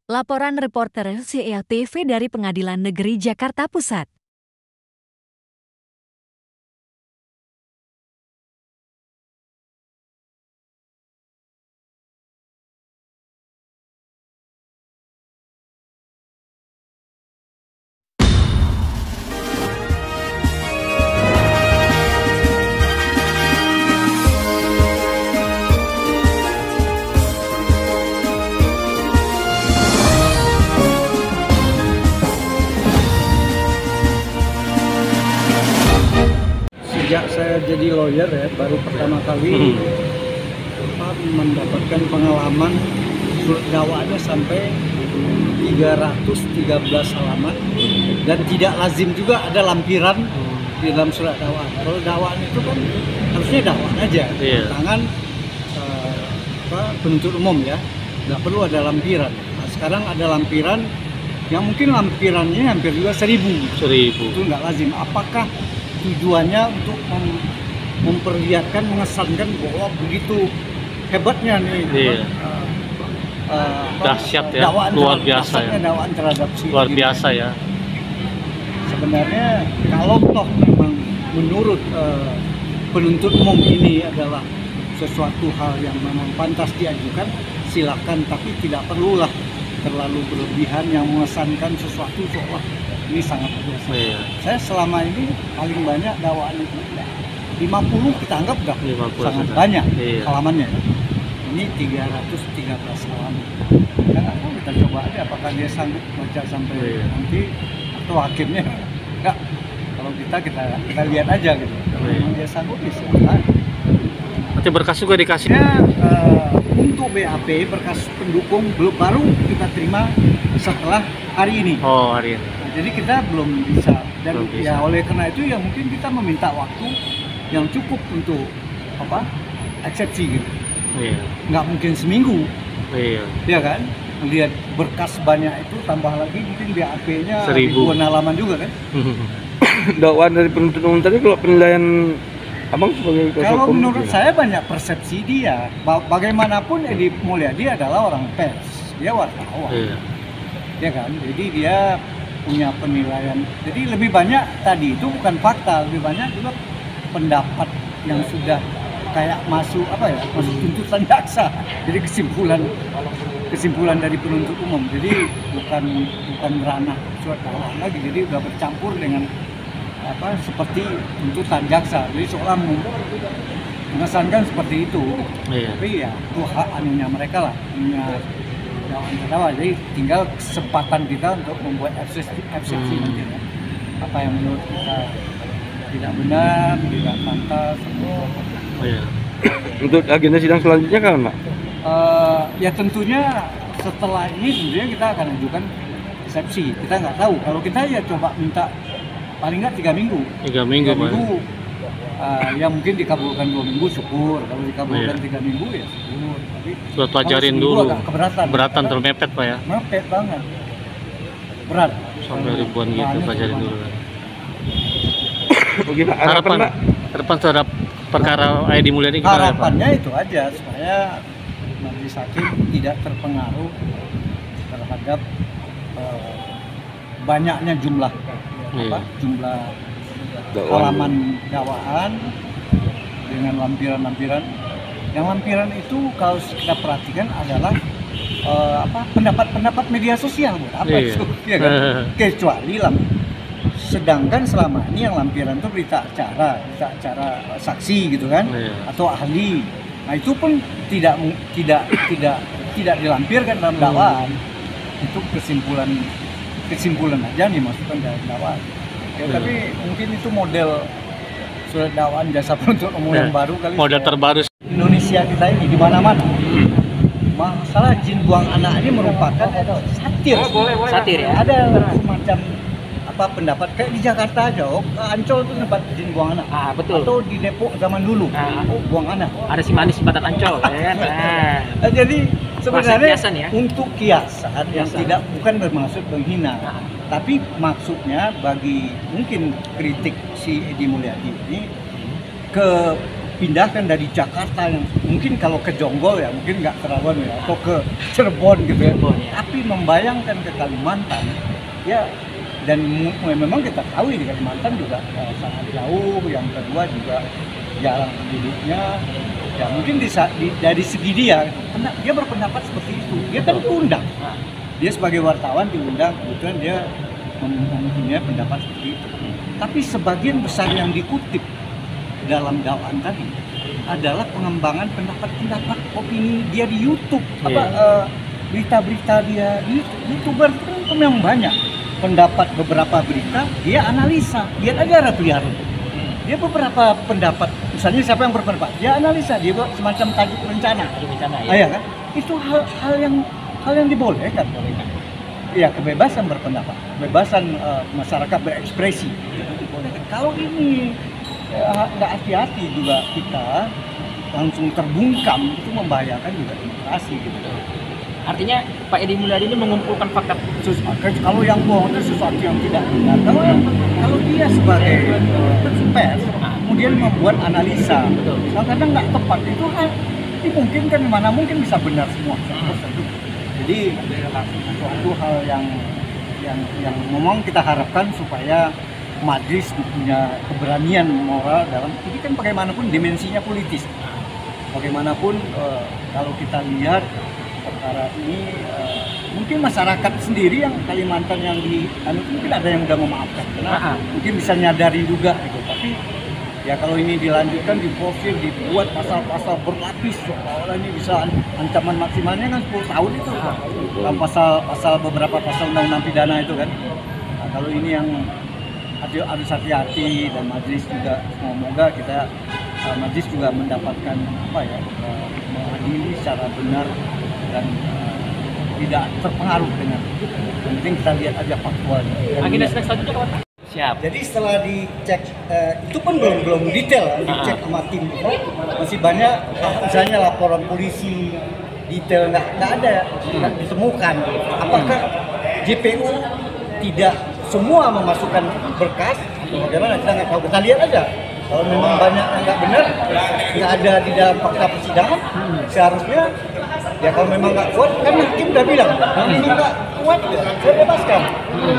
Laporan reporter CLTV dari Pengadilan Negeri Jakarta Pusat. Sejak saya jadi lawyer ya, baru pertama kali mendapatkan pengalaman surat dakwaannya sampai 313 halaman, dan tidak lazim juga ada lampiran di dalam surat dakwaan. Kalau dakwaan itu kan harusnya dakwaan aja, tangan penuntut umum ya, nggak perlu ada lampiran. Nah, sekarang ada lampiran yang mungkin lampirannya hampir juga 1000. Itu nggak lazim. Apakah tujuannya untuk memperlihatkan, mengesankan bahwa begitu hebatnya nih dahsyat ya, luar biasa ya, dakwaan terhadap si luar biasa ya. Sebenarnya kalau toh memang menurut penuntut umum ini adalah sesuatu hal yang memang pantas diajukan, silakan, tapi tidak perlulah terlalu berlebihan yang mengesankan sesuatu seolah ini sangat biasa. Saya selama ini paling banyak dakwaan itu 50 kita anggap udah sangat banyak halamannya. Ini 313 halaman. Kita nggak tahu, kita coba aja apakah dia sanggup baca sampai nanti atau hakimnya enggak. Kalau kita lihat aja gitu. Kalau dia sanggup bisa. Nanti berkas juga dikasih. Untuk BAP berkas pendukung baru kita terima setelah hari ini. Oh, hari ini. Nah, jadi kita belum bisa, dan ya oleh karena itu ya mungkin kita meminta waktu yang cukup untuk eksepsi gitu. Nggak mungkin seminggu. Ya kan? Lihat berkas banyak itu, tambah lagi mungkin BAP-nya 1000 ribuan halaman juga kan. Dakwaan dari penuntut umum tadi, kalau penilaian Abang sebagai kalau menurut saya banyak persepsi dia. Bagaimanapun Edi Mulyadi adalah orang pers, dia wartawan, ya kan. Jadi dia punya penilaian. Jadi lebih banyak tadi itu bukan fakta, lebih banyak juga pendapat yang sudah kayak masuk masuk tuntutan jaksa. Jadi kesimpulan dari penuntut umum. Jadi bukan ranah surat dakwaan lagi. Jadi udah bercampur dengan seperti tuntutan jaksa, jadi seolah mengesankan seperti itu. Tapi ya itu hak anunya mereka lah, punya dakwaan terdakwa. Jadi tinggal kesempatan kita untuk membuat eksepsi nanti ya. Apa yang menurut kita tidak benar, tidak pantas. Untuk agenda sidang selanjutnya kan, Pak? Ya tentunya setelah ini tentunya kita akan ajukan eksepsi. Kita nggak tahu, kalau kita ya coba minta paling nggak 3 minggu. 3 minggu, Ya mungkin dikabulkan 2 minggu syukur, kalau dikabulkan 3 minggu ya syukur. Tapi sudah pelajarin dulu. Keberatan terlalu mepet Pak ya. Mepet banget, berat. Sampai ribuan gitu, pelajarin dulu kan. Bagaimana harapan Pak? Harapan terhadap perkara Edi Mulyadi gimana, Pak? Harapannya itu aja, supaya majelis hakim tidak terpengaruh terhadap banyaknya jumlah halaman dakwaan dengan lampiran-lampiran. Yang lampiran itu kalau kita perhatikan adalah pendapat-pendapat media sosial, itu ya kan? Kecuali sedangkan selama ini yang lampiran itu berita acara saksi gitu kan, atau ahli. Nah itu pun tidak dilampirkan dalam dakwaan. Itu kesimpulan aja nih masukkan dalam dakwaan. Ya, tapi mungkin itu model surat dakwaan jasa penuntut umum yang baru kali. Model terbaru Indonesia kita ini di mana-mana. Masalah jin buang anak ini merupakan satir ya. Ada semacam pendapat kayak di Jakarta aja, Ancol itu tempat jin buang anak. Betul. Atau di Depok zaman dulu, buang anak. Ada si manis batat Ancol kan. Jadi sebenarnya ya? Untuk kiasan yang bukan bermaksud menghina, tapi maksudnya bagi mungkin kritik si Edi Mulyadi ini ke pindahkan dari Jakarta yang mungkin kalau ke Jonggol ya mungkin nggak terlalu ya, atau ke Cirebon gitu ya, tapi membayangkan ke Kalimantan ya, dan memang kita tahu di Kalimantan juga sangat jauh. Yang kedua juga jarang penduduknya ya, mungkin dari segi dia berpendapat seperti itu, dia kan diundang, dia sebagai wartawan diundang, kebetulan dia mempunyai pendapat seperti itu. Tapi sebagian besar yang dikutip dalam dakwaan tadi adalah pengembangan pendapat-pendapat opini dia di YouTube, berita-berita dia di YouTuber itu memang banyak. Pendapat beberapa berita dia analisa, dia aja pelihara. Dia beberapa pendapat, misalnya siapa yang berpendapat, dia analisa, dia buat semacam tajuk rencana. Ya kan? Itu hal yang dibolehkan. Ya, kebebasan berpendapat, kebebasan masyarakat berekspresi. Kalau ini nggak hati-hati juga kita langsung terbungkam, itu membahayakan juga demokrasi gitu. Artinya Pak Edi Mulyadi ini mengumpulkan fakta. Kalau yang bohong itu sesuatu yang tidak benar. Kalau dia sebagai pers kemudian membuat analisa, kadang nggak tepat, itu dimungkinkan, mana mungkin bisa benar semua. Jadi suatu hal yang memang kita harapkan supaya Majelis punya keberanian moral dalam ini, kan bagaimanapun dimensinya politis. Bagaimanapun kalau kita lihat perkara ini, mungkin masyarakat sendiri yang Kalimantan yang mungkin ada yang udah memaafkan, karena mungkin bisa nyadari juga gitu. Tapi ya kalau ini dilanjutkan, diproses, dibuat pasal-pasal berlapis, seolah ini bisa ancaman maksimalnya kan 10 tahun itu. Dalam pasal beberapa pasal undang-undang pidana itu kan. Nah, kalau ini yang harus hati-hati, dan Majelis juga semoga kita Majelis juga mendapatkan mengadili secara benar dan tidak terpengaruh dengan. Yang penting kita lihat aja faktualnya. Agenda selanjutnya kapan? Siap. Jadi setelah dicek, itu pun belum detail, dicek sama tim kita, masih banyak misalnya laporan polisi detail nggak ada, nggak ditemukan. Apakah JPU tidak semua memasukkan berkas atau bagaimana, kita nggak tahu. Kita lihat aja. Kalau memang banyak yang nggak benar, nggak ada di dalam fakta persidangan, seharusnya ya kalau memang nggak kuat, kan hakim udah bilang, ini nggak kuat, saya bebaskan.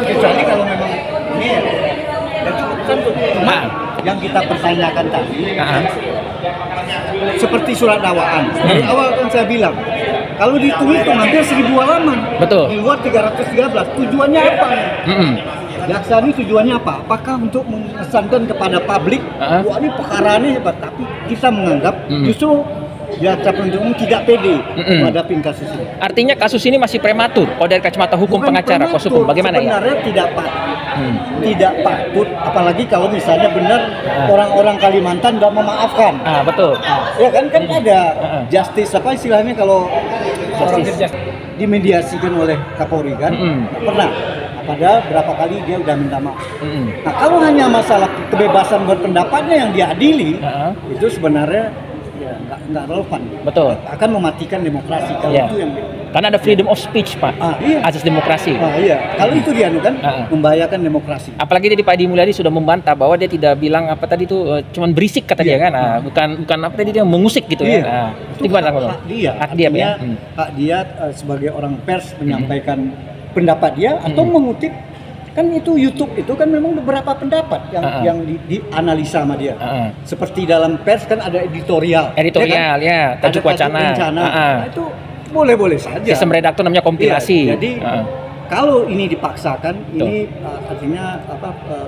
Kecuali kalau memang ini ya cukup tentu. Cuma yang kita pertanyakan tadi, seperti surat dakwaan. Dari awal kan saya bilang, kalau dihitung hampir 1000 halaman. Betul. Di luar 313. Tujuannya apa? Jaksa ini tujuannya apa? Apakah untuk mengesankan kepada publik, wah ini perkara ini hebat, tapi kita menganggap justru jaksa penuntut umum tidak pede menghadapi kasus ini. Artinya kasus ini masih prematur. Kalau dari kacamata hukum pengacara, kuasa hukum, bagaimana ya? Sebenarnya tidak patut. Tidak patut, apalagi kalau misalnya benar orang-orang Kalimantan nggak memaafkan. Betul. Ya kan ada justice, apa istilahnya kalau orang dimediasikan oleh Kapolri kan? Pernah. Padahal berapa kali dia udah minta maaf. Nah, kalau hanya masalah kebebasan berpendapatnya yang diadili, itu sebenarnya ya nggak relevan. Betul. Akan mematikan demokrasi kalau itu yang. Karena ada freedom of speech, Pak. Iya. Asas demokrasi. Iya. Kalau itu dianukan, membahayakan demokrasi. Apalagi dari Pak Edi Mulyadi sudah membantah bahwa dia tidak bilang apa tadi itu cuman berisik kata dia kan. Bukan apa tadi dia mengusik gitu ya. Itu hak dia. Hak dia ya. Hak dia sebagai orang pers menyampaikan pendapat dia atau mengutip, kan itu YouTube itu kan memang beberapa pendapat yang dianalisa sama dia. Seperti dalam pers kan ada editorial ya, tajuk wacana. Nah, itu boleh-boleh saja. Sistem redaktor namanya kompilasi. Iya, jadi kalau ini dipaksakan, ini artinya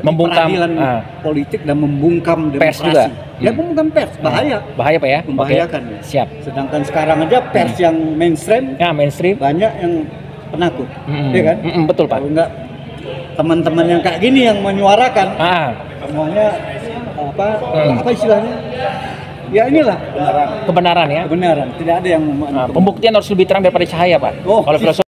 membungkam peradilan politik dan membungkam demokrasi. Pers juga. Ya, membungkam pers, bahaya. Bahaya Pak ya. Membahayakan. Okay. Siap. Sedangkan sekarang aja pers yang mainstream, banyak yang penakut, ya kan? Betul Pak. Kalau enggak teman-teman yang kayak gini yang menyuarakan, semuanya apa istilahnya? Ya inilah kebenaran ya. Kebenaran. Tidak ada yang pembuktian harus lebih terang daripada cahaya Pak. Kalau filosofi